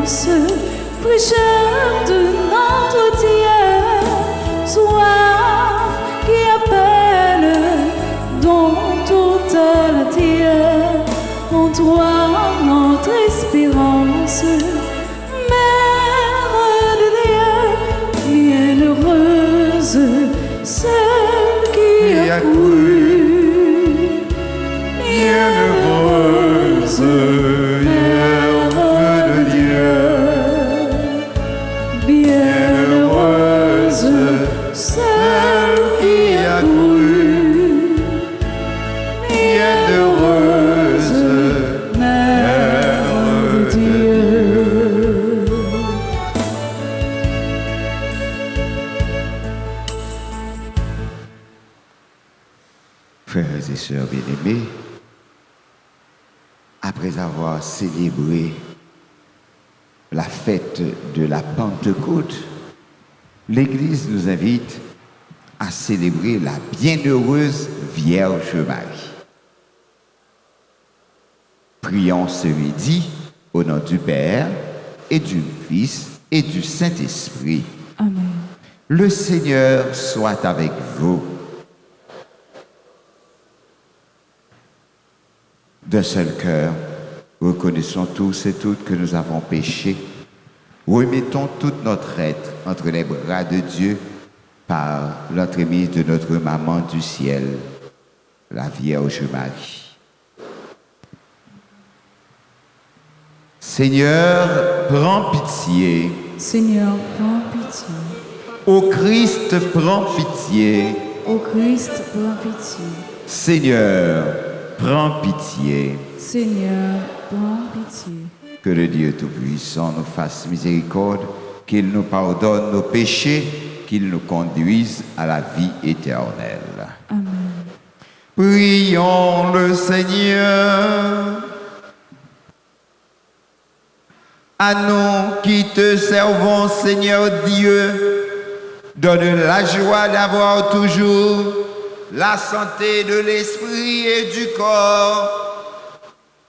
espérance, fraîcheur de notre Dieu, soif qui appelle dans toute la terre, en toi notre espérance, Mère de Dieu, bienheureuse, celle qui a cru, bienheureuse, Mère de Dieu, bienheureuse, celle qui a cru, bienheureuse, Mère de Dieu. Frères et sœurs bien-aimés, après avoir célébré la fête de la Pentecôte, l'Église nous invite à célébrer la bienheureuse Vierge Marie. Prions ce midi au nom du Père et du Fils et du Saint-Esprit. Amen. Le Seigneur soit avec vous. D'un seul cœur, reconnaissons tous et toutes que nous avons péché. Remettons toute notre être entre les bras de Dieu par l'entremise de notre maman du ciel, la Vierge Marie. Seigneur, prends pitié. Seigneur, prends pitié. Ô Christ, prends pitié. Ô Christ, prends pitié. Seigneur, prends pitié. Seigneur, prends pitié. Que le Dieu Tout-Puissant nous fasse miséricorde, qu'il nous pardonne nos péchés, qu'il nous conduise à la vie éternelle. Amen. Prions le Seigneur. À nous qui te servons, Seigneur Dieu, donne la joie d'avoir toujours la santé de l'esprit et du corps,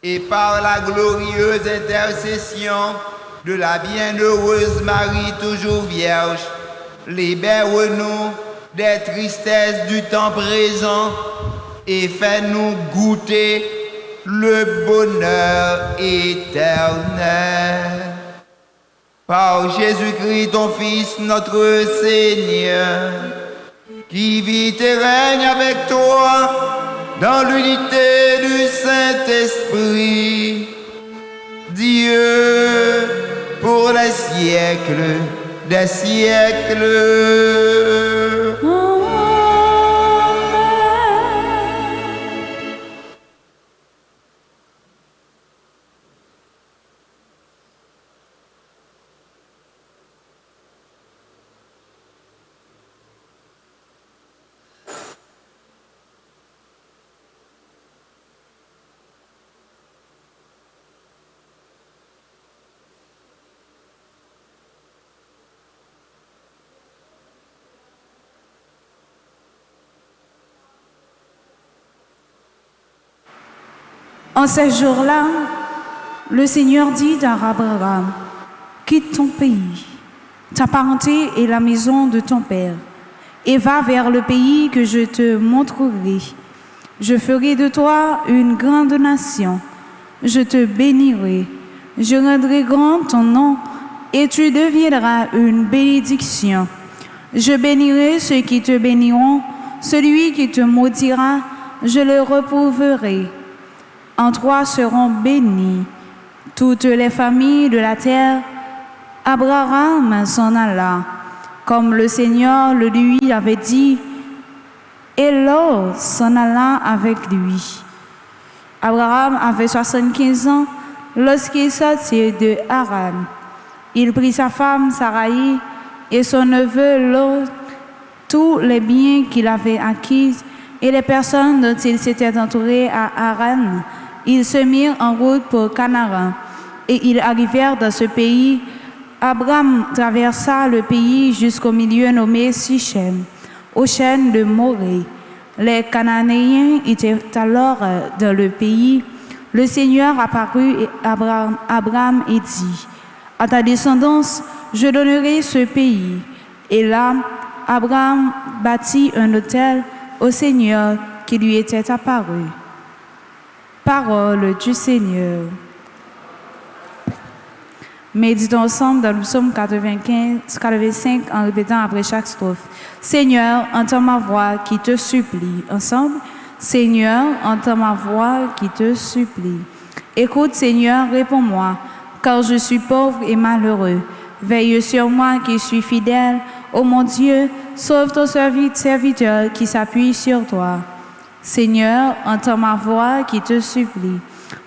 et par la glorieuse intercession de la bienheureuse Marie toujours vierge, libère-nous des tristesses du temps présent et fais-nous goûter le bonheur éternel. Par Jésus-Christ, ton Fils, notre Seigneur, qui vit et règne avec toi dans l'unité du Saint-Esprit, Dieu, pour les siècles des siècles. En ces jours-là, le Seigneur dit à Abraham, quitte ton pays, ta parenté et la maison de ton père, et va vers le pays que je te montrerai. Je ferai de toi une grande nation, je te bénirai, je rendrai grand ton nom, et tu deviendras une bénédiction. Je bénirai ceux qui te béniront, celui qui te maudira, je le reprouverai. En toi seront bénies toutes les familles de la terre. Abraham s'en alla, comme le Seigneur le lui avait dit, et Lot s'en alla avec lui. Abraham avait 75 ans lorsqu'il sortit de Haran. Il prit sa femme Sarai et son neveu Lot, tous les biens qu'il avait acquis et les personnes dont il s'était entouré à Haran. Ils se mirent en route pour Canaan et ils arrivèrent dans ce pays. Abraham traversa le pays jusqu'au milieu nommé Sichem, au chêne de Morée. Les Cananéens étaient alors dans le pays. Le Seigneur apparut à Abraham et dit, « À ta descendance, je donnerai ce pays. Et là, Abraham bâtit un autel au Seigneur qui lui était apparu. Parole du Seigneur. Méditons ensemble dans le psaume 85 en répétant après chaque strophe. Seigneur, entends ma voix qui te supplie. Ensemble. Seigneur, entends ma voix qui te supplie. Écoute, Seigneur, réponds-moi, car je suis pauvre et malheureux. Veille sur moi qui suis fidèle. Ô mon Dieu, sauve ton serviteur qui s'appuie sur toi. Seigneur, entends ma voix qui te supplie.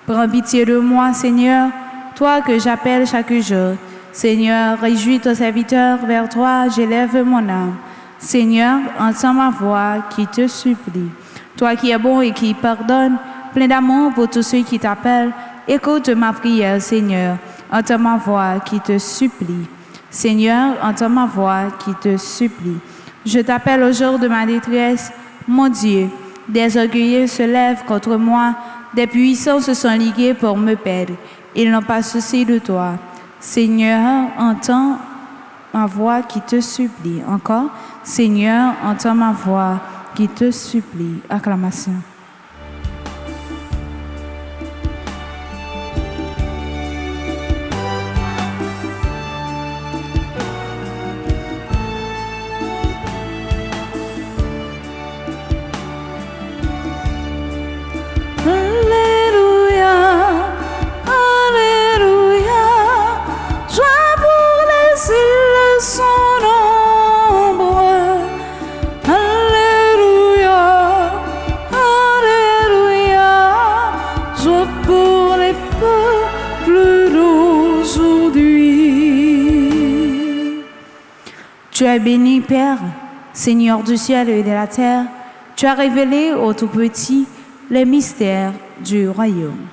Prends pitié de moi, Seigneur, toi que j'appelle chaque jour. Seigneur, réjouis ton serviteur, vers toi j'élève mon âme. Seigneur, entends ma voix qui te supplie. Toi qui es bon et qui pardonne, plein d'amour pour tous ceux qui t'appellent, écoute ma prière, Seigneur. Entends ma voix qui te supplie. Seigneur, entends ma voix qui te supplie. Je t'appelle au jour de ma détresse, mon Dieu. Des orgueilleux se lèvent contre moi, des puissants se sont ligués pour me perdre. Ils n'ont pas souci de toi. Seigneur, entends ma voix qui te supplie. Encore, Seigneur, entends ma voix qui te supplie. Acclamation. Tu es béni, Père, Seigneur du ciel et de la terre. Tu as révélé aux tout-petits les mystères du royaume.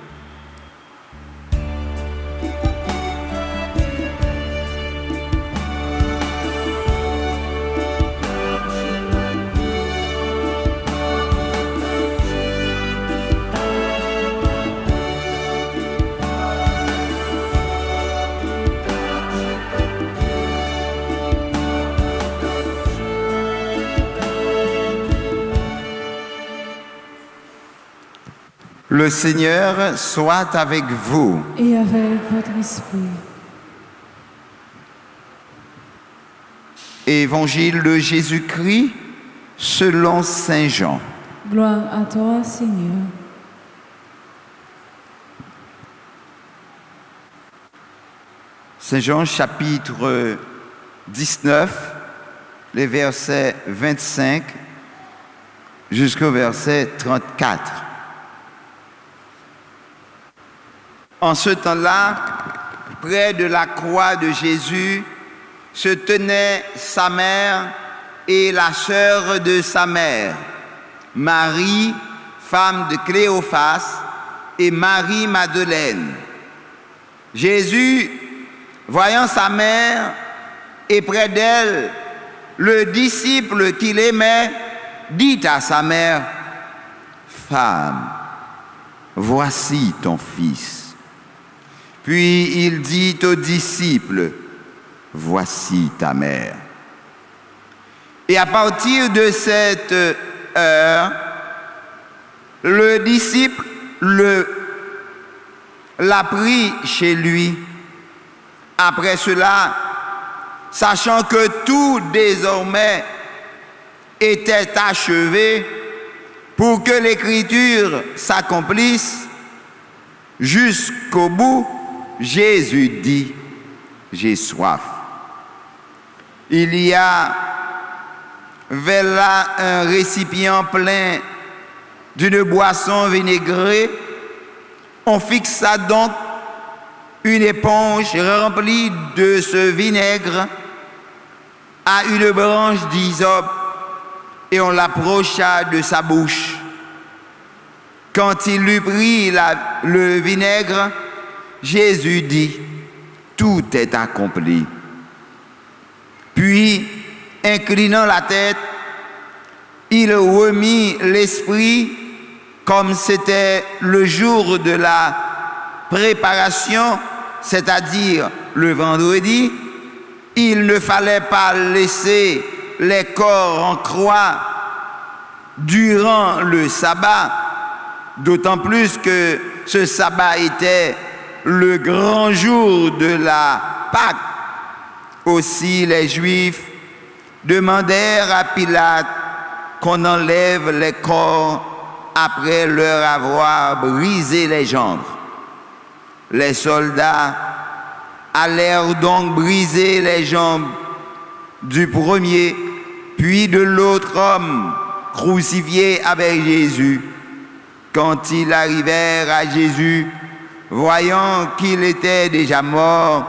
Le Seigneur soit avec vous. Et avec votre esprit. Évangile de Jésus-Christ selon Saint Jean. Gloire à toi, Seigneur. Saint Jean chapitre 19, les versets 25 jusqu'au verset 34. En ce temps-là, près de la croix de Jésus, se tenaient sa mère et la sœur de sa mère, Marie, femme de Cléophas, et Marie-Madeleine. Jésus, voyant sa mère et près d'elle le disciple qu'il aimait, dit à sa mère, « Femme, voici ton fils. » Puis il dit aux disciples, « Voici ta mère. » Et à partir de cette heure, le disciple l'a pris chez lui. Après cela, sachant que tout désormais était achevé pour que l'Écriture s'accomplisse, jusqu'au bout, Jésus dit, « J'ai soif. » Il y avait là un récipient plein d'une boisson vinaigrée. On fixa donc une éponge remplie de ce vinaigre à une branche d'hysope et on l'approcha de sa bouche. Quand il eut pris le vinaigre, Jésus dit, « Tout est accompli. » Puis, inclinant la tête, il remit l'esprit comme c'était le jour de la préparation, c'est-à-dire le vendredi, il ne fallait pas laisser les corps en croix durant le sabbat, d'autant plus que ce sabbat était le grand jour de la Pâque. Aussi les Juifs demandèrent à Pilate qu'on enlève les corps après leur avoir brisé les jambes. Les soldats allèrent donc briser les jambes du premier, puis de l'autre homme crucifié avec Jésus. Quand ils arrivèrent à Jésus, voyant qu'il était déjà mort,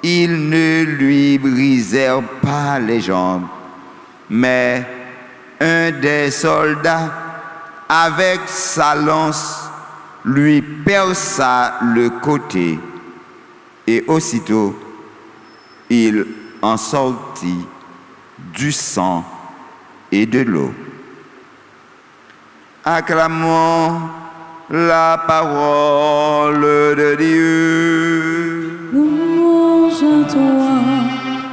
ils ne lui brisèrent pas les jambes, mais un des soldats, avec sa lance, lui perça le côté, et aussitôt il en sortit du sang et de l'eau. Acclamons la parole de Dieu. Louange à toi,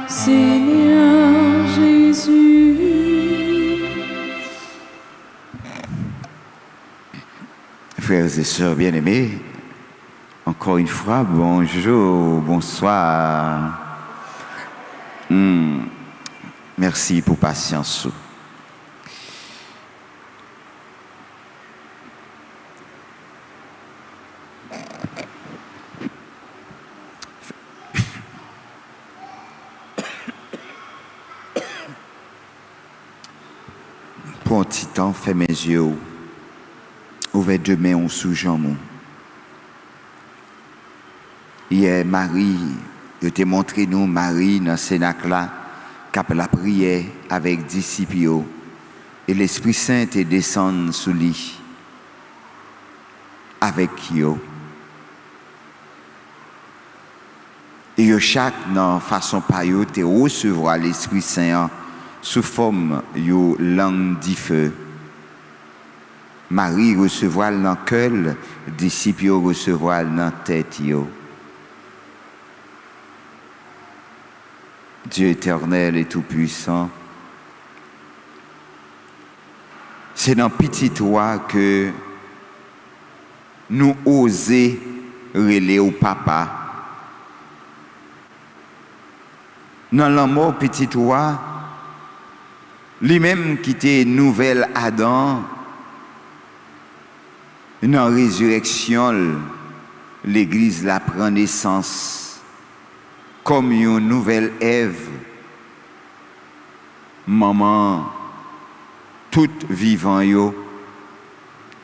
Seigneur Jésus. Frères et sœurs bien-aimés, encore une fois, bonjour, bonsoir. Merci pour patience. Pour un petit temps, fais mes yeux, ouvert demain on sous-jambe. Hier, Marie, je t'ai montré nous, Marie, dans le Cénacle là, qui la prière avec disciples, et l'Esprit Saint est descendu sous lui, avec eux. Et chaque, dans façon par eux, te recevoir l'Esprit Saint sous forme de langue du feu. Marie recevoir dans le cœur, disciples recevoir dans la tête. Dieu éternel et tout-puissant, c'est dans petit toi que nous osons relayer au papa. Dans l'amour petit toi, lui-même qui était nouvel Adam, dans la résurrection, l'Église la prend naissance comme une nouvelle Ève, maman, toute vivant yo,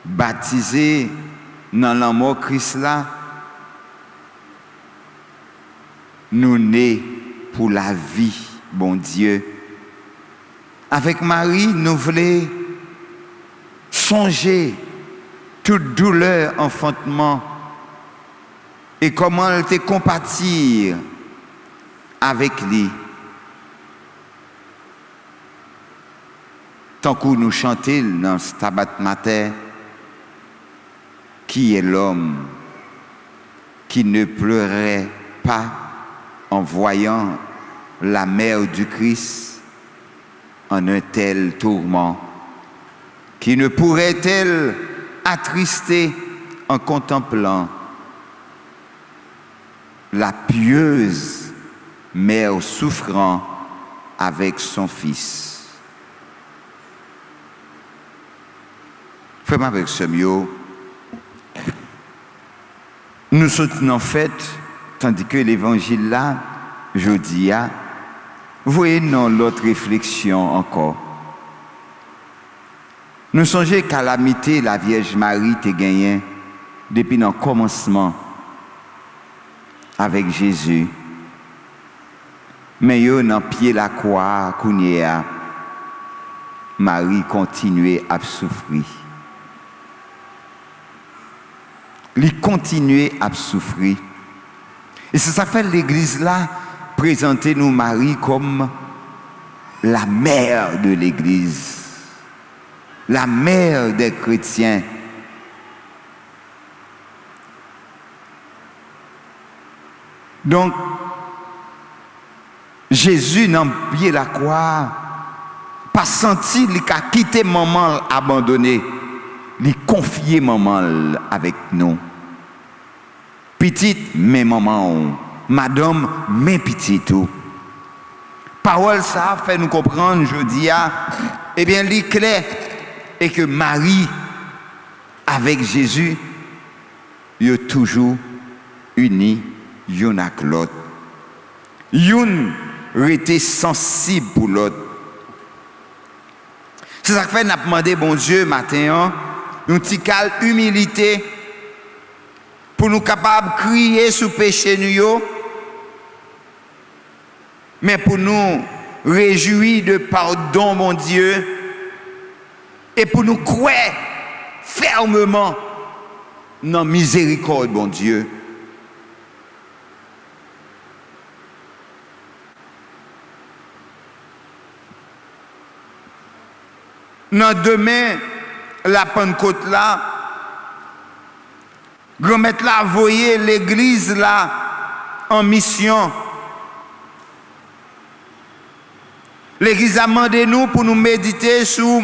baptisée dans l'amour Christ là, nous nés pour la vie, bon Dieu. Avec Marie, nous voulons songer toute douleur enfantement et comment elle te compatir avec lui. Tant que nous chantons dans ce tabat matin, qui est l'homme qui ne pleurait pas en voyant la mère du Christ en un tel tourment, qui ne pourrait-elle attrister en contemplant la pieuse mère souffrant avec son fils. Frère avec ce mieux, nous sommes en fait, tandis que l'évangile là, je dis, voyez dans l'autre réflexion encore. Nous songeons calamité la Vierge Marie t'a gagné depuis le commencement avec Jésus. Mais yo dans pied la croix, Marie continuait à souffrir. Il continuait à souffrir. Et c'est ça fait l'Église là présenter nous Marie comme la mère de l'Église, la mère des chrétiens. Donc, Jésus n'a pas la croix, pas senti qu'il a quitté maman abandonné, il confié maman avec nous. Petite, mais maman, madame, mais petite tout. Parole ça fait nous comprendre, je dis, eh bien, il est clair, et que Marie, avec Jésus, ils sont toujours unis, l'un avec l'autre. L'un était sensible pour l'autre. C'est ça que fait, nous avons demandé, bon Dieu, matin, une petite humilité pour nous capables de crier sous péché nous, mais pour nous réjouir de pardon, mon Dieu, et pour nous croire fermement dans la miséricorde, mon Dieu. Dans demain, la Pentecôte là, grand-maître là, voyez l'église là en mission. L'église a demandé nous pour nous méditer sur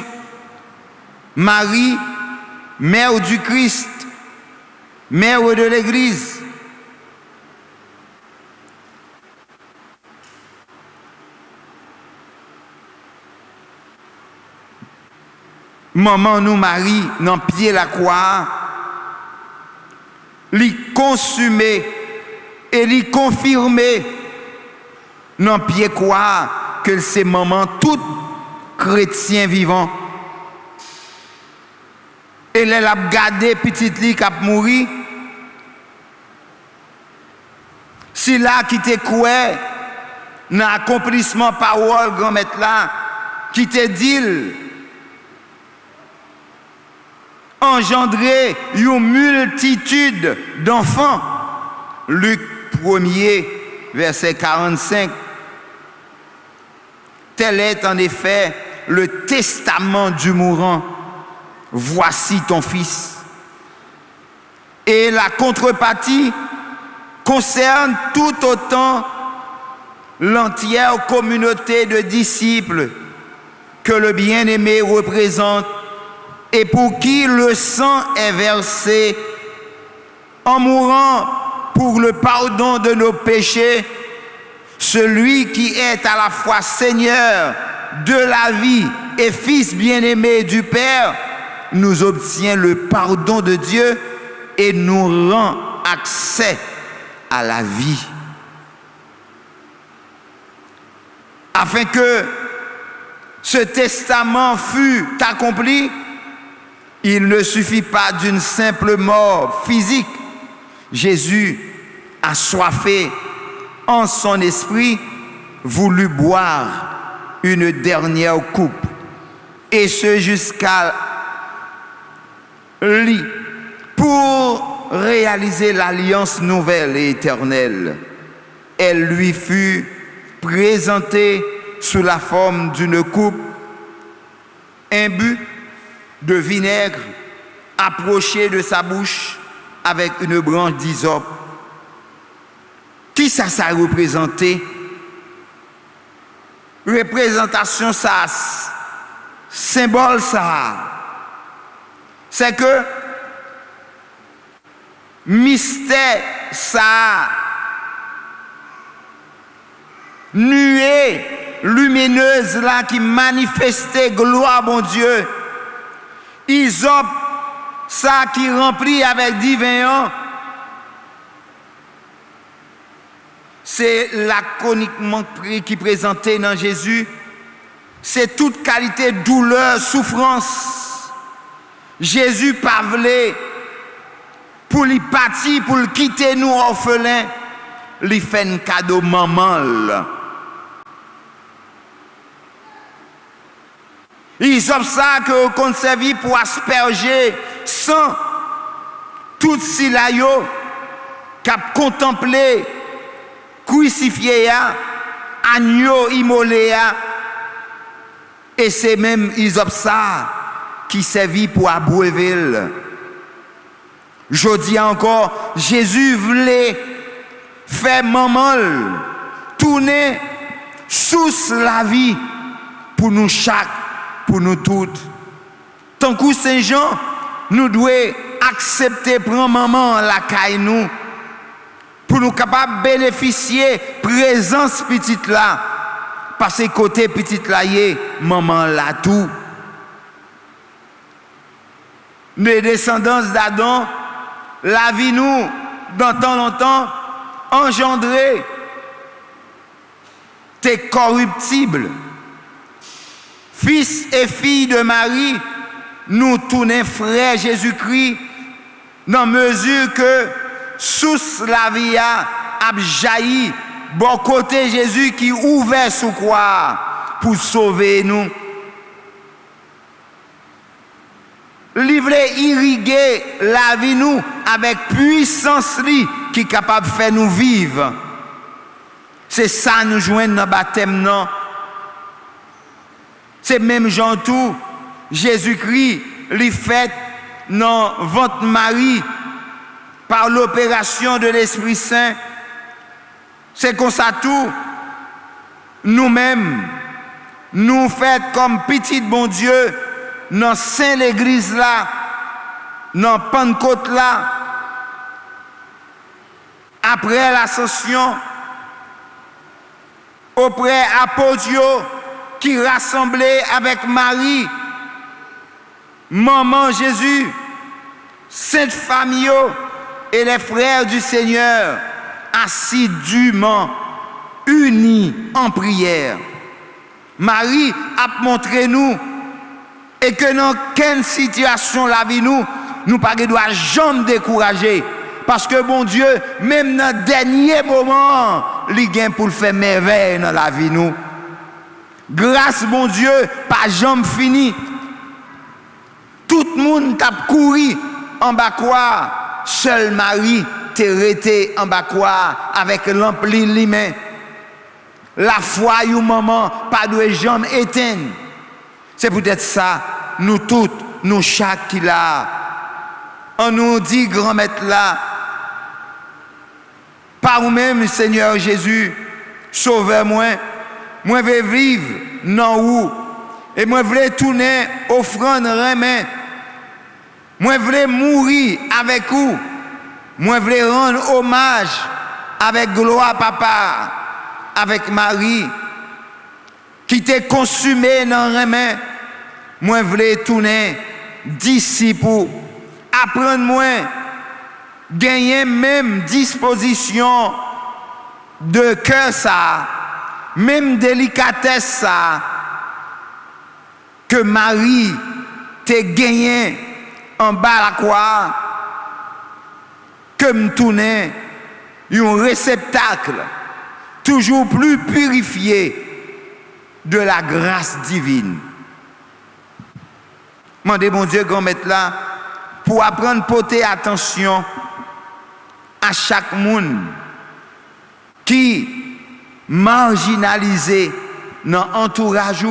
Marie, mère du Christ, mère de l'église. Maman nous Marie, dans pied la croix, lui consumer et lui confirmer dans pied croix que c'est maman tout chrétien vivant. Et elle a gardé petite li qui a mouru. Si là qui te croit dans l'accomplissement parole grand maître là qui te dit engendrer une multitude d'enfants. Luc 1er, verset 45. Tel est en effet le testament du mourant. Voici ton fils. Et la contrepartie concerne tout autant l'entière communauté de disciples que le bien-aimé représente et pour qui le sang est versé en mourant pour le pardon de nos péchés, celui qui est à la fois Seigneur de la vie et Fils bien-aimé du Père, nous obtient le pardon de Dieu et nous rend accès à la vie. Afin que ce testament fût accompli, il ne suffit pas d'une simple mort physique. Jésus, assoiffé en son esprit, voulut boire une dernière coupe, et ce jusqu'à lui, pour réaliser l'alliance nouvelle et éternelle. Elle lui fut présentée sous la forme d'une coupe, imbue de vinaigre, approché de sa bouche avec une branche d'hysope. Qui ça représentait? Représentation ça, symbole ça. C'est que mystère ça, nuée lumineuse là qui manifestait gloire mon Dieu. Hysope, ça qui remplit avec divin, c'est laconiquement qui présentait dans Jésus, c'est toute qualité, douleur, souffrance. Jésus parlé pour lui partir, pour le quitter nous orphelins, lui fait un cadeau maman. Ils ont ça que qu'on servi pour asperger sans tout silayo qu'a contemplé crucifié agneau immolé et c'est même ils ont ça qui servit pour abreuver. Je dis encore, Jésus voulait fait maman tourner sous la vie pour nous chaque, pour nous toutes. Tant que Saint-Jean, nous devons accepter prendre maman la caille nous pour nous capables de bénéficier présence petite là parce que côté petite là maman là tout. Les descendants d'Adam la vie nous dans tant longtemps engendré t'es corruptible. Fils et filles de Marie, nous tournons frère Jésus-Christ dans mesure que sous la vie a jailli bon côté Jésus qui ouvert sous croix pour sauver nous. Livre irriguer la vie nous avec puissance qui est capable de faire nous vivre. C'est ça nous joindre dans le baptême non. C'est même Jean tout, Jésus-Christ, lui fait dans ventre Marie par l'opération de l'Esprit Saint. C'est comme ça tout, nous-mêmes, nous faisons comme petit bon Dieu dans Saint l'Église là, dans Pentecôte là, après l'ascension, auprès d'Apôtre qui rassemblait avec Marie, maman Jésus, sainte famille et les frères du Seigneur, assidûment unis en prière. Marie a montré nous et que dans quelle situation la vie nous ne doit jamais décourager. Parce que bon Dieu, même dans le dernier moment, il vient pour le faire merveille dans la vie nous. Grâce bon Dieu, pas jamais fini. Tout le monde t'a couru en bas quoi. Seul Marie t'est resté en bas quoi avec l'ampli lui-même. La foi ou maman pas de jamais éteindre. C'est peut-être ça, nous toutes, nous chaque qui là. On nous dit grand-maître là. Par vous-même, Seigneur Jésus, sauvez-moi. Moi, je veux vivre dans où. Et moi, je veux tourner, offrande, remet. Moi, je veux mourir avec vous. Moi, je veux rendre hommage avec gloire, papa, avec Marie, qui t'est consumé dans remet. Moi, je veux tourner disciple. Apprendre-moi, gagner même disposition de cœur ça. Même délicatesse ça que Marie t'a gagné en bas la croix, que me tourner un réceptacle toujours plus purifié de la grâce divine. Mandez mon Dieu qu'on mette là pour apprendre à porter attention à chaque monde qui marginalisé dans l'entourage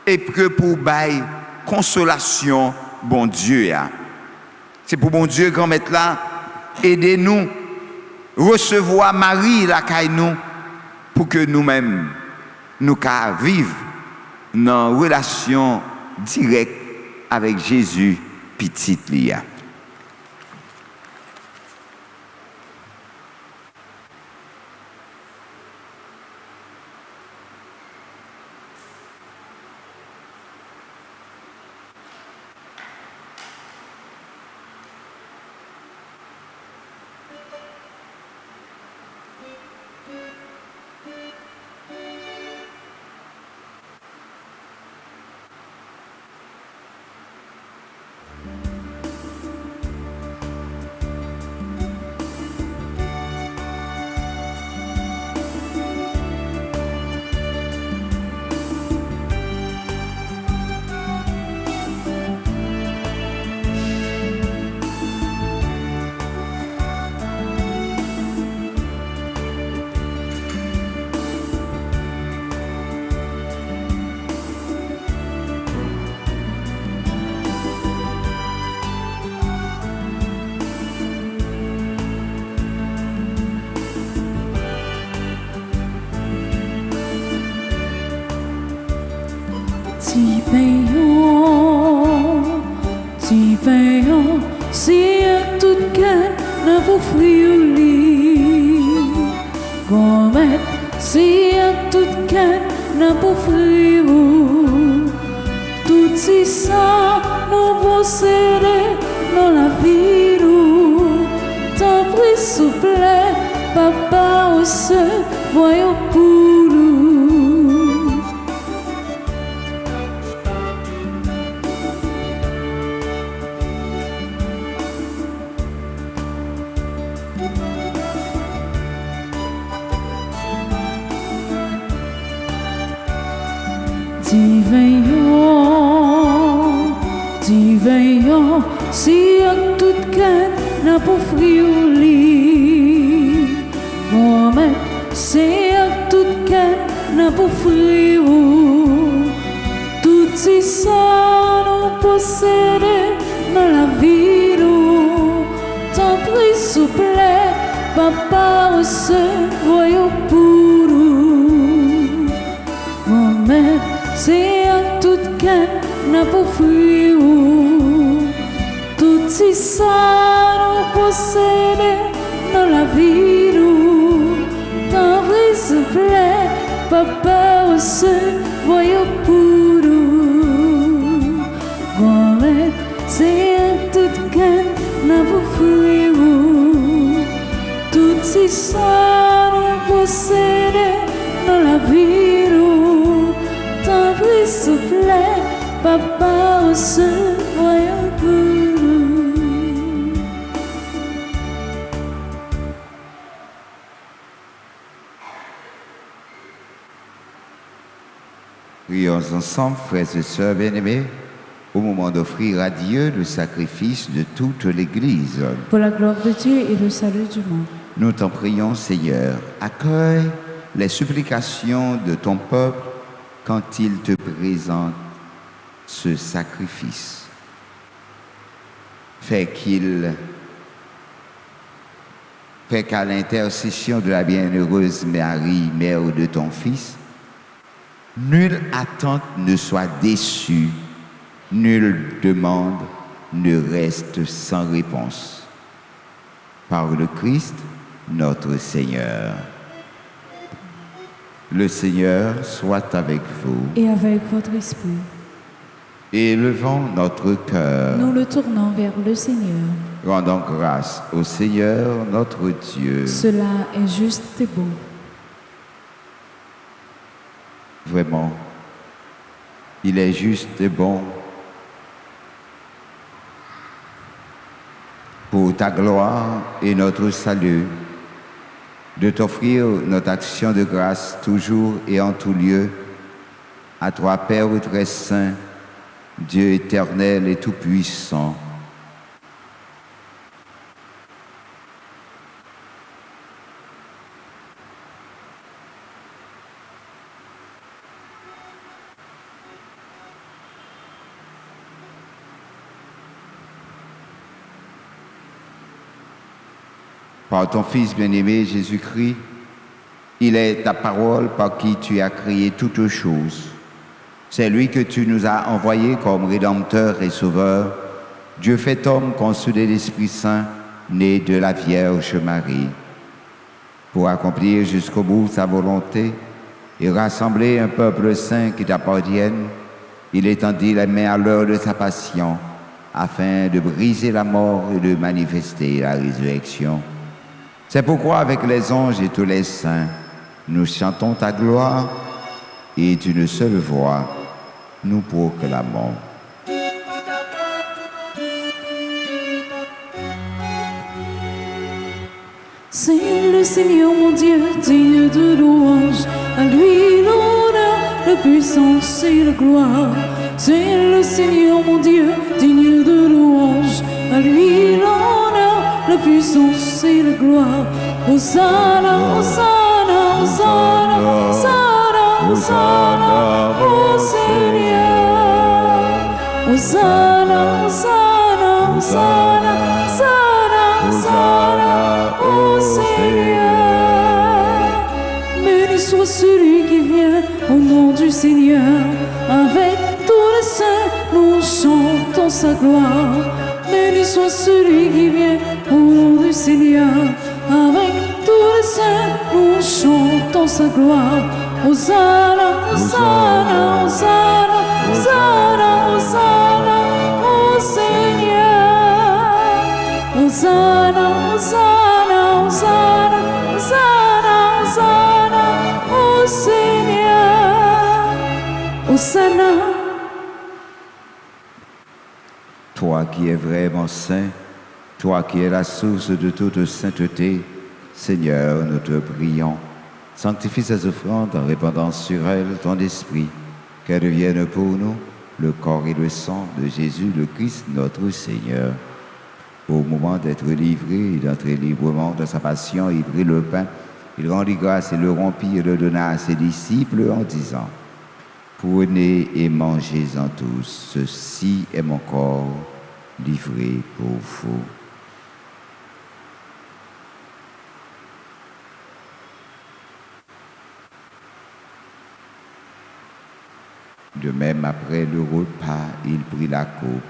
et que pour bailler consolation, bon Dieu. C'est pour bon Dieu qu'on mette là, aidez-nous, recevoir Marie la caille nous, pour que nous-mêmes, nous vivons dans une relation directe avec Jésus, petit Lia. pour frioli. Gomet, si à tout qu'un n'a pour frioli. Tout si ça nous posséder dans la vie. T'en prie, s'il vous plaît, papa, ou se voyons pour nous. Veillons, si à tout qu'un n'a pas frioli. Moi-même, si à tout qu'un n'a pas frioli. Tout si ça nous possède dans la vie. T'en prie, s'il vous plaît, papa, ou se voyons pour nous. Moi-même, si à tout qu'un n'a pas frioli. Tout si ça nous possède dans la vie. T'en prie, s'il vous plaît, papa, ou se voyons pour nous. Moi-même, c'est un tout qu'un n'a pas frioli. Tout si ça nous possède dans la vie. T'en prie, s'il vous plaît, papa, ou se voyons pour nous. Prions ensemble, frères et sœurs bien-aimés, au moment d'offrir à Dieu le sacrifice de toute l'Église. Pour la gloire de Dieu et le salut du monde. Nous t'en prions, Seigneur, accueille les supplications de ton peuple quand il te présente ce sacrifice. Fais qu'à l'intercession de la bienheureuse Marie, mère de ton Fils, nulle attente ne soit déçue, nulle demande ne reste sans réponse. Par le Christ, notre Seigneur. Le Seigneur soit avec vous. Et avec votre esprit. Élevons notre cœur. Nous le tournons vers le Seigneur. Rendons grâce au Seigneur, notre Dieu. Cela est juste et bon. Vraiment, il est juste et bon pour ta gloire et notre salut de t'offrir notre action de grâce toujours et en tout lieu à toi, Père très saint, Dieu éternel et tout-puissant. Par ton Fils bien-aimé Jésus-Christ, il est ta parole par qui tu as créé toutes choses. C'est lui que tu nous as envoyé comme Rédempteur et Sauveur, Dieu fait homme conçu de l'Esprit Saint, né de la Vierge Marie, pour accomplir jusqu'au bout sa volonté et rassembler un peuple saint qui t'appartienne. Il étendit les mains à l'heure de sa passion, afin de briser la mort et de manifester la résurrection. C'est pourquoi avec les anges et tous les saints, nous chantons ta gloire et d'une seule voix, nous proclamons. C'est le Seigneur mon Dieu, digne de louange, à lui l'honneur, la puissance et la gloire. C'est le Seigneur mon Dieu, digne de louange, à lui l'honneur, la puissance et la gloire. Hosanna, Hosanna, Hosanna, Hosanna, Hosanna, au Seigneur. Hosanna, Hosanna, Hosanna, Hosanna, Hosanna, au Seigneur. Béni soit celui qui vient au nom du Seigneur. Avec tous les saints, nous chantons sa gloire. Béni soit celui qui vient au nom du Seigneur, avec tous les saints, nous chantons sa gloire. Hosanna, Hosanna, Hosanna, Hosanna, Hosanna, au Seigneur. Hosanna, Hosanna, Hosanna, Hosanna, Hosanna, au Seigneur. Hosanna. Toi qui es vraiment saint, toi qui es la source de toute sainteté, Seigneur, nous te prions. Sanctifie ces offrandes en répandant sur elles ton esprit, qu'elles deviennent pour nous le corps et le sang de Jésus le Christ, notre Seigneur. Au moment d'être livré et d'entrer librement dans sa passion, il prit le pain, il rendit grâce et le rompit et le donna à ses disciples en disant: Prenez et mangez-en tous, ceci est mon corps livré pour vous. De même, après le repas, il prit la coupe.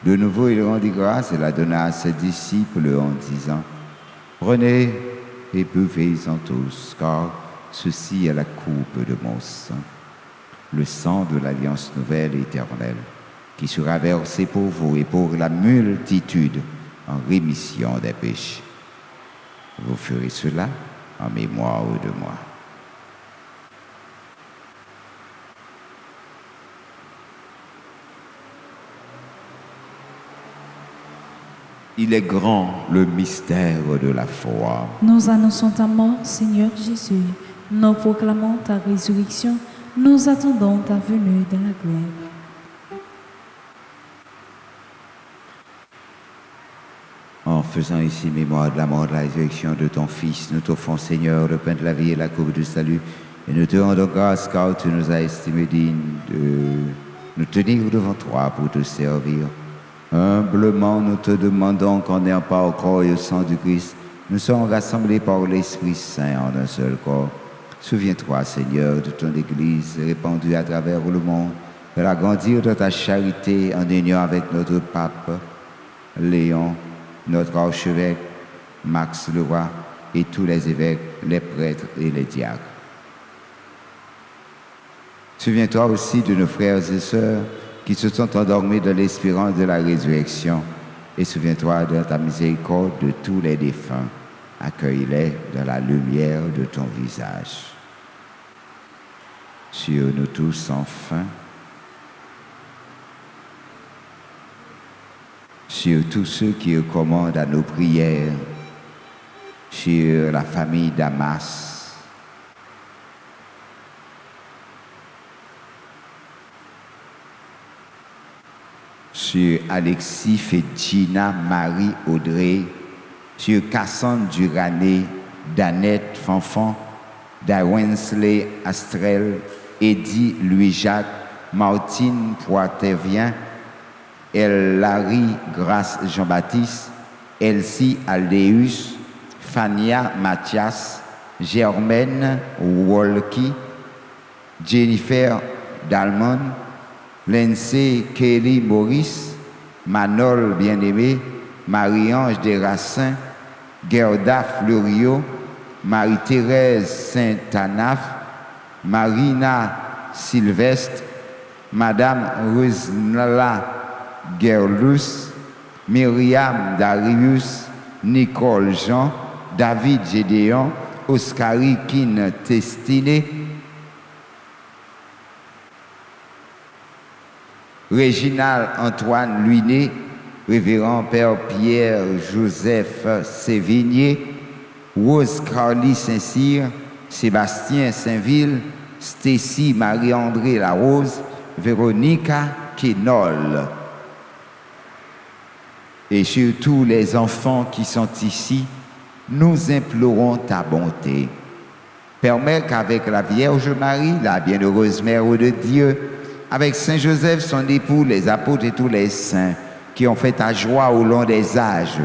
De nouveau, il rendit grâce et la donna à ses disciples en disant: Prenez et buvez-en tous, car ceci est la coupe de mon sang, le sang de l'alliance nouvelle et éternelle, qui sera versé pour vous et pour la multitude en rémission des péchés. Vous ferez cela en mémoire de moi. Il est grand le mystère de la foi. Nous annonçons ta mort, Seigneur Jésus. Nous proclamons ta résurrection. Nous attendons ta venue dans la gloire. En faisant ici mémoire de la mort et de la résurrection de ton Fils, nous t'offrons, Seigneur, le pain de la vie et la coupe du salut. Et nous te rendons grâce car tu nous as estimés dignes de nous tenir devant toi pour te servir. Humblement, nous te demandons qu'en n'ayant pas au corps et au sang du Christ, nous soyons rassemblés par l'Esprit Saint en un seul corps. Souviens-toi, Seigneur, de ton Église répandue à travers le monde, de la grandir de ta charité en union avec notre pape Léon, notre archevêque Max Leroy et tous les évêques, les prêtres et les diacres. Souviens-toi aussi de nos frères et sœurs qui se sont endormis dans l'espérance de la résurrection. Et souviens-toi de ta miséricorde de tous les défunts. Accueille-les dans la lumière de ton visage. Sur nous tous, enfin, sur tous ceux qui recommandent à nos prières, sur la famille Damas, sur Alexis Fedjina, Marie-Audrey, sur Cassandre Durané, Danette Fanfan, Dawensley Astrel, Eddie Louis-Jacques, Martine Poitevien, Larry Grace Jean-Baptiste, Elsie Aldéus, Fania Mathias, Germaine Wolki, Jennifer Dalman, Lindsay Kelly Maurice, Manol Bien-Aimé, Marie-Ange Desracins, Gerda Fleurio, Marie-Thérèse Saint-Anaf, Marina Sylvestre, Madame Rosnala Gerlus, Myriam Darius, Nicole Jean, David Gédéon, Oscari Kin Testiné, Réginald Antoine Luiné, Révérend Père Pierre Joseph Sévigné, Rose Carly Saint-Cyr, Sébastien Saint-Ville, Stécie Marie-André Larose, Véronica Quénol. Et sur tous les enfants qui sont ici, nous implorons ta bonté. Permets qu'avec la Vierge Marie, la bienheureuse Mère de Dieu, avec Saint Joseph, son époux, les apôtres et tous les saints qui ont fait ta joie au long des âges,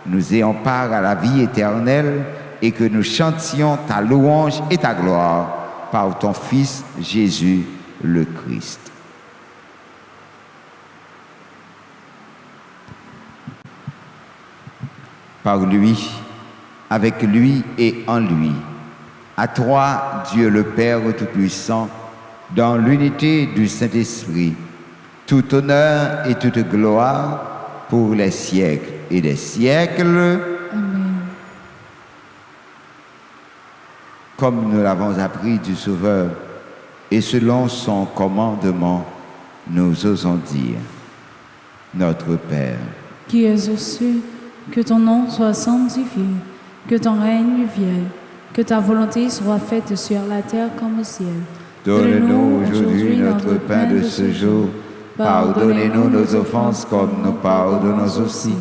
nous ayons part à la vie éternelle et que nous chantions ta louange et ta gloire par ton Fils Jésus le Christ. par lui, avec lui et en lui. À toi, Dieu le Père Tout-Puissant, dans l'unité du Saint-Esprit, tout honneur et toute gloire pour les siècles et des siècles. Amen. Comme nous l'avons appris du Sauveur, et selon son commandement, nous osons dire, Notre Père, Qui es aux cieux, que ton nom soit sanctifié, que ton règne vienne, que ta volonté soit faite sur la terre comme au ciel. donne-nous aujourd'hui notre pain de ce jour. Pardonnez-nous nos offenses comme nous pardonnons aussi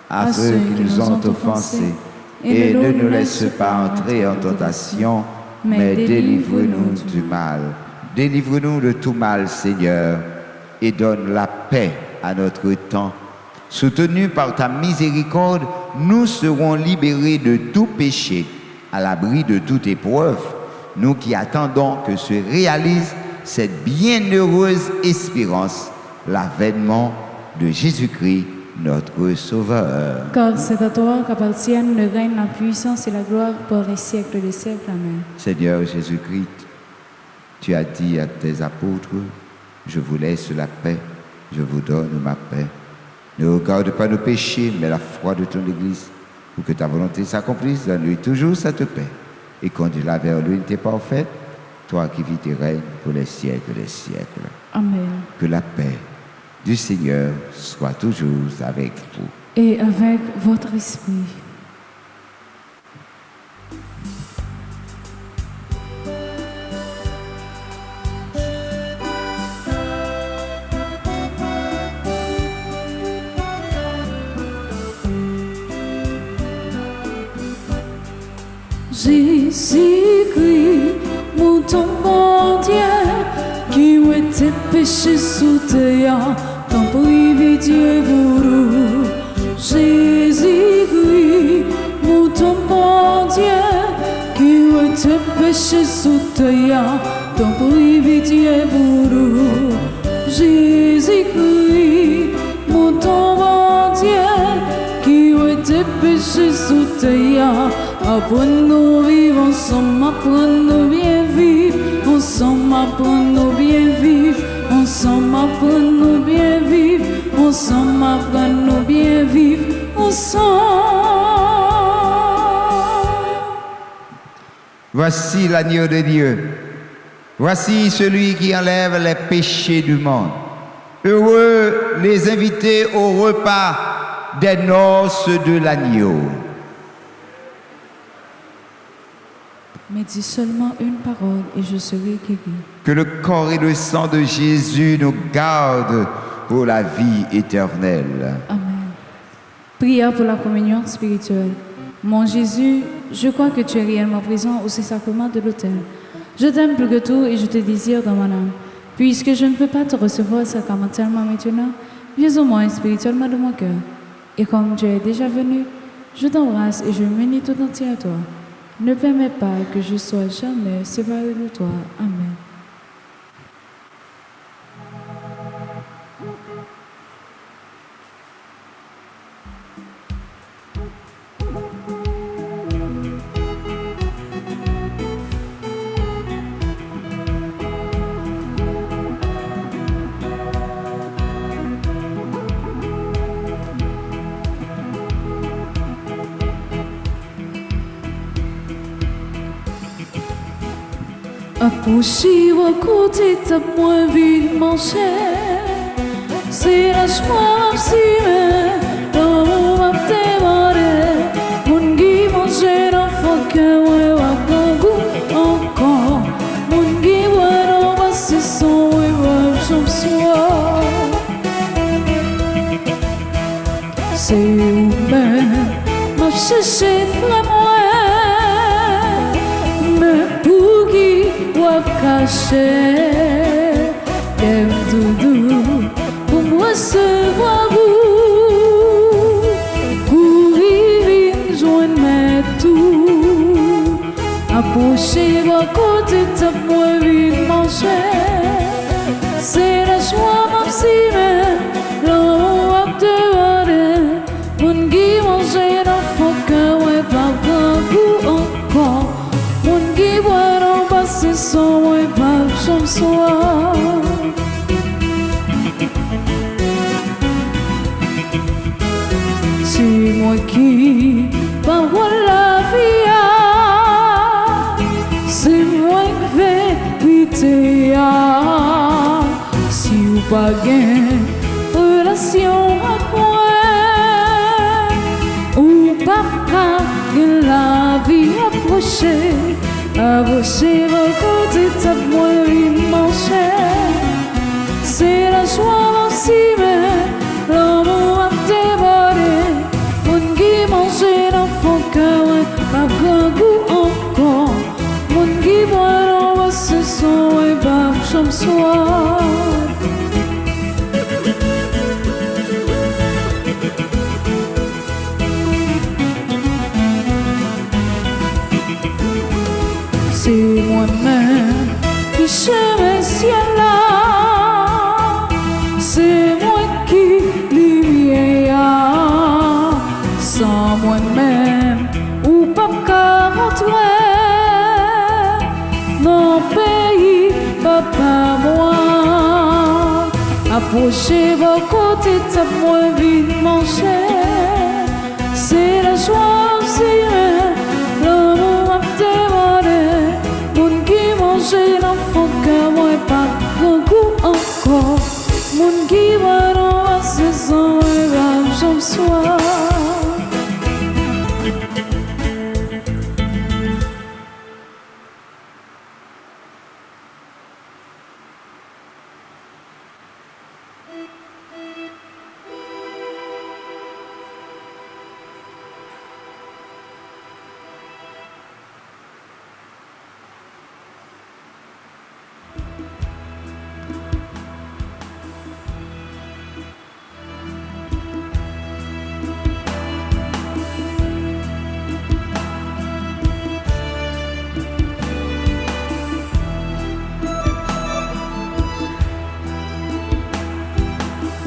à ceux qui nous ont offensés. Et ne nous laisse pas entrer en tentation, mais délivre-nous du mal. Délivre-nous de tout mal, Seigneur, et donne la paix à notre temps. Soutenus par ta miséricorde, nous serons libérés de tout péché, à l'abri de toute épreuve, nous qui attendons que se réalise cette bienheureuse espérance, l'avènement de Jésus-Christ, notre Sauveur. Car c'est à toi qu'appartiennent le règne, la puissance et la gloire pour les siècles des siècles. Amen. Seigneur Jésus-Christ, tu as dit à tes apôtres, je vous laisse la paix, je vous donne ma paix. Ne regarde pas nos péchés, mais la foi de ton Église, pour que ta volonté s'accomplisse, donne-lui toujours cette paix. Et conduis-la vers l'unité parfaite, toi qui vis et règnes pour les siècles des siècles. Amen. Que la paix du Seigneur soit toujours avec vous. Et avec votre esprit. Jésus-Christ, mon ton bon Dieu, qui était péché sous terre, ton privé Dieu bourreau. Jésus-Christ, mon ton bon Dieu, qui était péché sous terre, ton privé Dieu bourreau. Jésus-Christ, mon ton bon Dieu, qui était péché sous terre. Apprends-nous vivre ensemble, apprends-nous bien vivre ensemble, apprends-nous bien vivre ensemble, apprends-nous bien vivre ensemble, apprends-nous bien vivre ensemble. Voici l'agneau de Dieu. Voici celui qui enlève les péchés du monde. Heureux les invités au repas des noces de l'agneau. Mais dis seulement une parole et je serai guéri. Que le corps et le sang de Jésus nous gardent pour la vie éternelle. Amen. Prière pour la communion spirituelle. Mon Jésus, je crois que tu es réellement présent au Saint-Sacrement de l'autel. Je t'aime plus que tout et je te désire dans mon âme. Puisque je ne peux pas te recevoir sacramentellement maintenant, viens au moins spirituellement de mon cœur. Et comme tu es déjà venu, je t'embrasse et je m'unis tout entier à toi. Ne permets pas que je sois jamais séparé de toi. Amen. Approcher à côté de moi vite mon cher. C'est la joie si dans mon démarrer. Mon guy manger l'enfant que moi va goût encore. Mon guy va passer son ouais va soir. C'est humain m'a cherché vraiment. Mais pour qui caché des doudous pour me recevoir vous courir joindre mes tout approcher à côté de moi vite manger c'est la joie même si mais l'on va te voir mon qui manger l'enfant pas grand goût encore. Moun qui boit en bas c'est son ouais pas chambre soir. C'est moi qui parle la vie, c'est moi qui vais quitter. Si vous pas gain relation avec moi, ou pas que la vie approcher vos côtés de moi mancher. C'est la joie aussi, mais l'amour a dévoré. Mon qui mange l'enfant cœur, pas grand goût encore. Mon qui boit l'envoi ce son et pas chambre soir. C'est moi-même qui j'aime ciel-là, c'est moi qui lumière. Sans moi-même ou pas qu'à rentrer dans le pays, papa moi. Approchez vos côtés, tape moi vite manger. C'est la joie aussi, l'amour a dévoré. Moun qui mange l'enfant cœur, moi pas grand goût encore. Moun qui boit dans la saison et va j'en soir.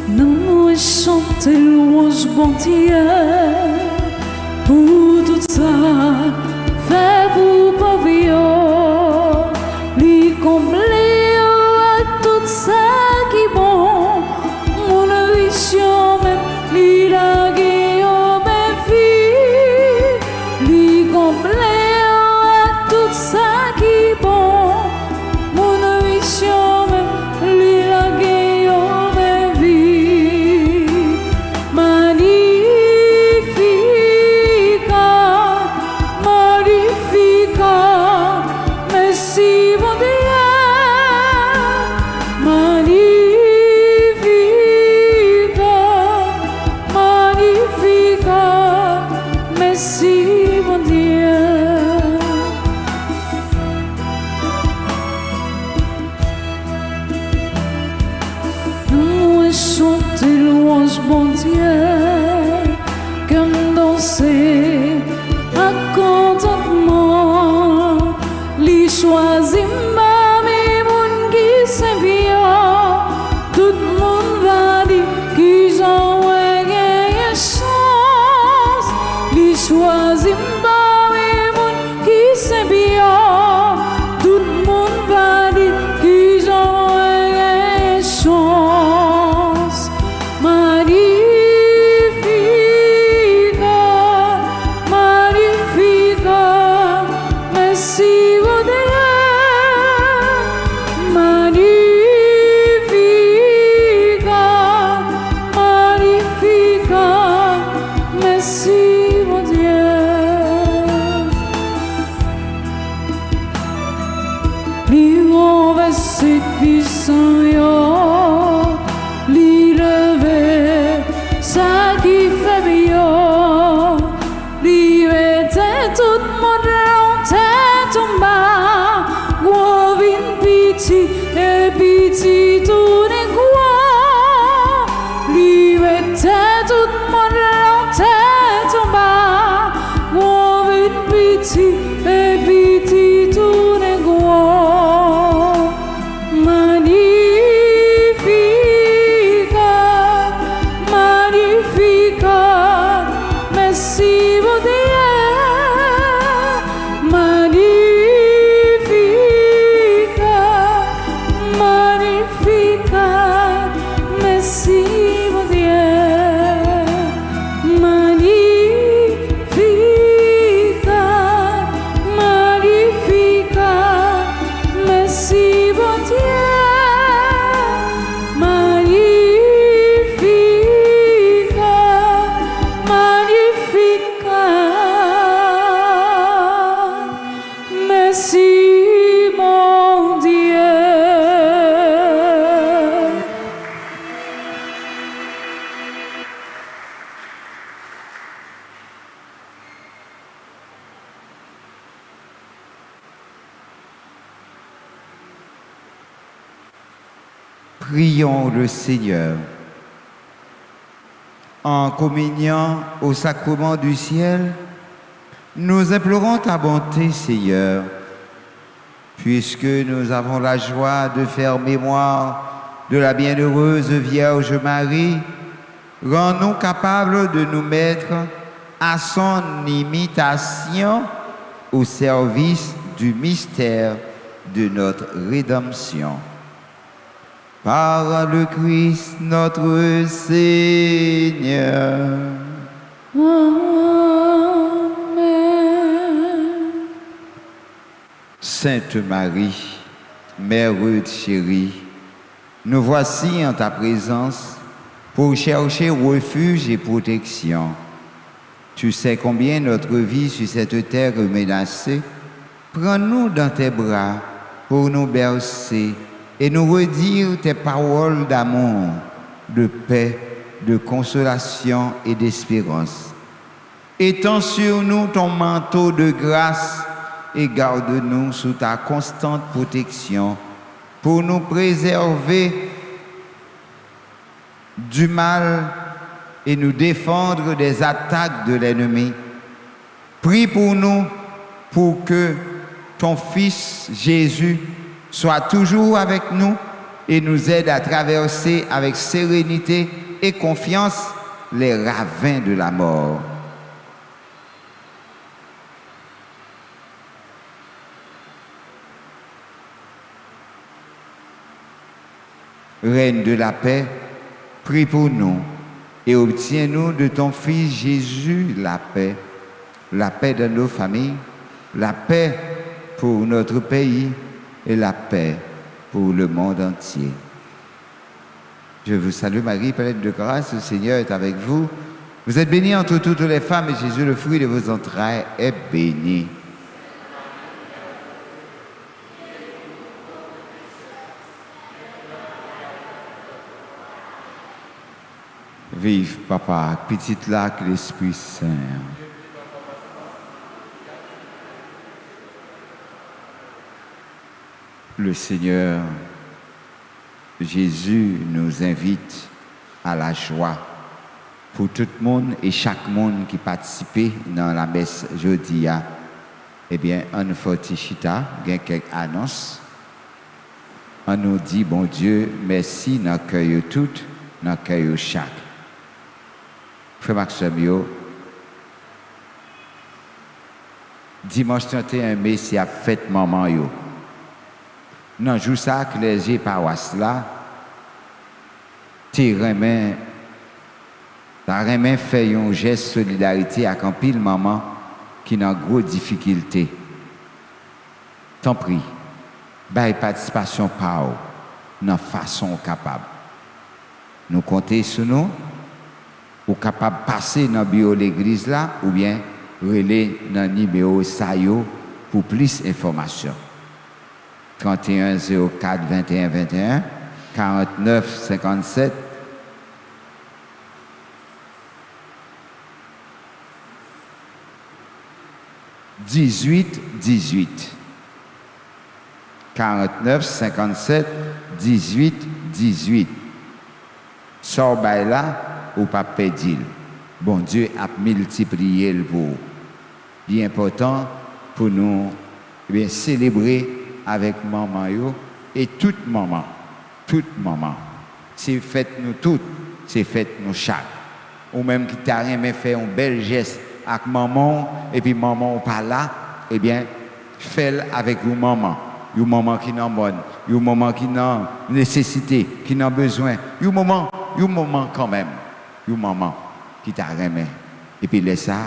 Nous chanter louange bon Dieu pour tout ça fait pour pauvre lui combler à tout ça qui bon mon vision même lui la gueule même vie lui combler à tout ça qui bon mon vision même lui la gueule. Chanter louange bon Dieu, comme danser à contentement, li choisit mamie moun qui s'envient, tout le monde va dire qui j'en ai chance, li choisit mamie moun qui s'envient, tout le monde va dire qui j'en ai chance. C'est puissant, li lever, ça qui fait mieux, li mettait tout le monde en tête en bas, gros vin piti, et piti tout les quoi, li mettait tout le monde en tête en bas, gros vin piti, et piti tout les quoi. Magnificat, merci mon Dieu. Prions le Seigneur. En communiant au sacrement du ciel, nous implorons ta bonté, Seigneur, puisque nous avons la joie de faire mémoire de la bienheureuse Vierge Marie. Rends-nous capables de nous mettre à son imitation au service du mystère de notre rédemption. Par le Christ notre Seigneur. Amen. Sainte Marie, Mère chérie, nous voici en ta présence pour chercher refuge et protection. Tu sais combien notre vie sur cette terre est menacée. Prends-nous dans tes bras pour nous bercer et nous redire tes paroles d'amour, de paix, de consolation et d'espérance. Étends sur nous ton manteau de grâce et garde-nous sous ta constante protection pour nous préserver du mal et nous défendre des attaques de l'ennemi. Prie pour nous pour que ton Fils Jésus soit toujours avec nous et nous aide à traverser avec sérénité et confiance les ravins de la mort. Reine de la paix, prie pour nous et obtiens-nous de ton Fils Jésus la paix dans nos familles, la paix pour notre pays et la paix pour le monde entier. Je vous salue Marie, pleine de grâce, le Seigneur est avec vous. Vous êtes bénie entre toutes les femmes et Jésus, le fruit de vos entrailles, est béni. Vive Papa, petite lac, l'Esprit Saint. Le Seigneur Jésus nous invite à la joie pour tout le monde et chaque monde qui participe dans la messe jeudi. Eh bien, on fait chita, il y a quelques annonces. On nous dit, bon Dieu, merci, dans le cœur tout, dans le cœur chaque. Frère Maxime, dimanche 31 mai, c'est la fête maman. Dans jour ça, que les paroisses là, tu remets fait un geste de solidarité avec un pile maman qui a une grosse difficulté. T'en prie, baille participation par dans façon capable. Nous comptons sur nous, ou capable de passer dans le bureau de l'église là, ou bien relais dans le numéro SAIO pour plus d'informations. 31 04 21 21 49 57 18 18 49 57 18 18 sort là ou pas pédil. Bon Dieu a multiplié le pour. Bien important pour nous célébrer avec maman yo et toute maman. C'est fête nous toutes, c'est fête nous chaque. Ou même qui t'a rien fait un bel geste avec maman et puis maman pas là, eh bien fais-le avec une maman qui n'a bonne, une maman qui n'a nécessité, qui n'a besoin, une maman quand même, une maman qui t'a rien. Et puis laisse ça,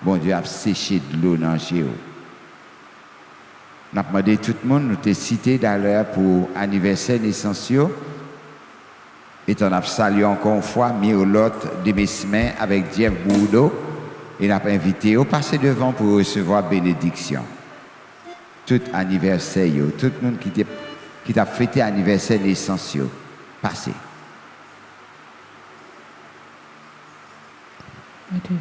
bon Dieu a séché de l'eau dans le géo. Nous avons demandé tout le monde, nous t'ai cité d'ailleurs pour anniversaire essentiel. Et on a salué encore une fois Mirlotte de Mesmin avec Jeff Bourdeau. Et nous avons invité à passer devant pour recevoir bénédiction. Tout anniversaire, tout le monde qui t'a fêté anniversaire essentiel, passez. Okay.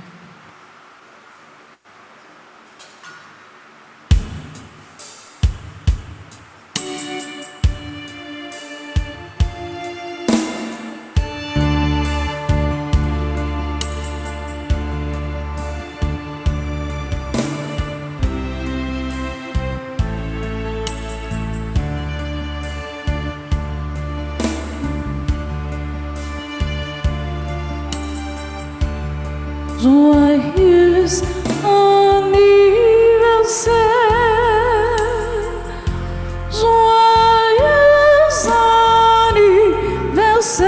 Joyeux anniversaire, joyeux anniversaire,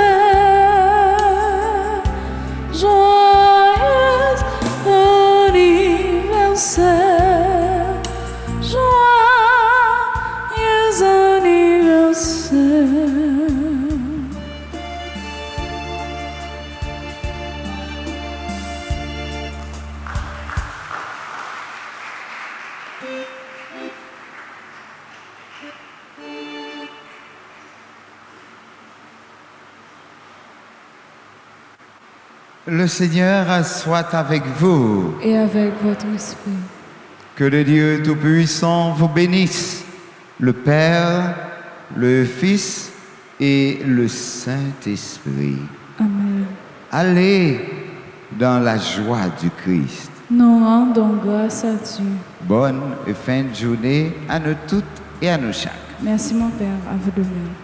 joyeux anniversaire, joyeux anniversaire. Le Seigneur soit avec vous. Et avec votre esprit. Que le Dieu Tout-Puissant vous bénisse, le Père, le Fils et le Saint-Esprit. Amen. Allez dans la joie du Christ. Nous rendons grâce à Dieu. Bonne fin de journée à nous toutes et à nous chaque. Merci mon Père, à vous de même.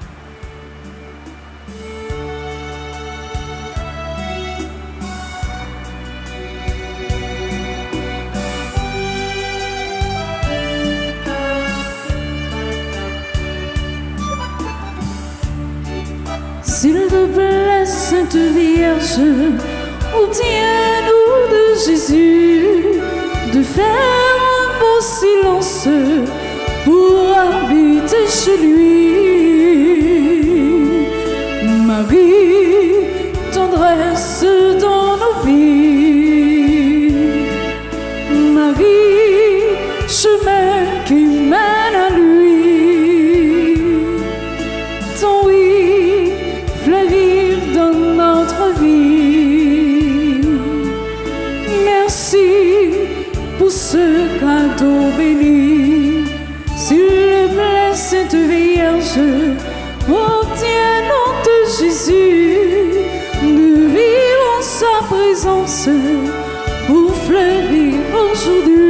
S'il te plaît, Sainte Vierge, obtiens-nous de Jésus de faire un beau silence pour habiter chez lui. Marie, tendresse dans nos vies. Marie, chemin qui mène à lui. Ton oui fleurir dans notre vie. Merci pour ce cadeau béni. S'il te plaît, Sainte Vierge, obtiens-nous de Jésus. Nous vivons sa présence pour fleurir aujourd'hui.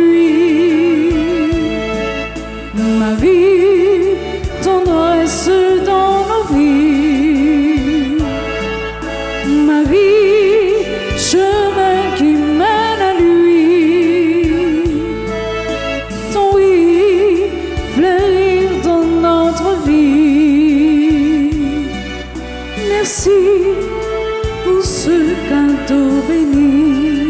Marie, tendresse dans nos vies. Marie, chemin qui mène à lui. Ton oui fleurir dans notre vie. Merci pour ce cadeau béni.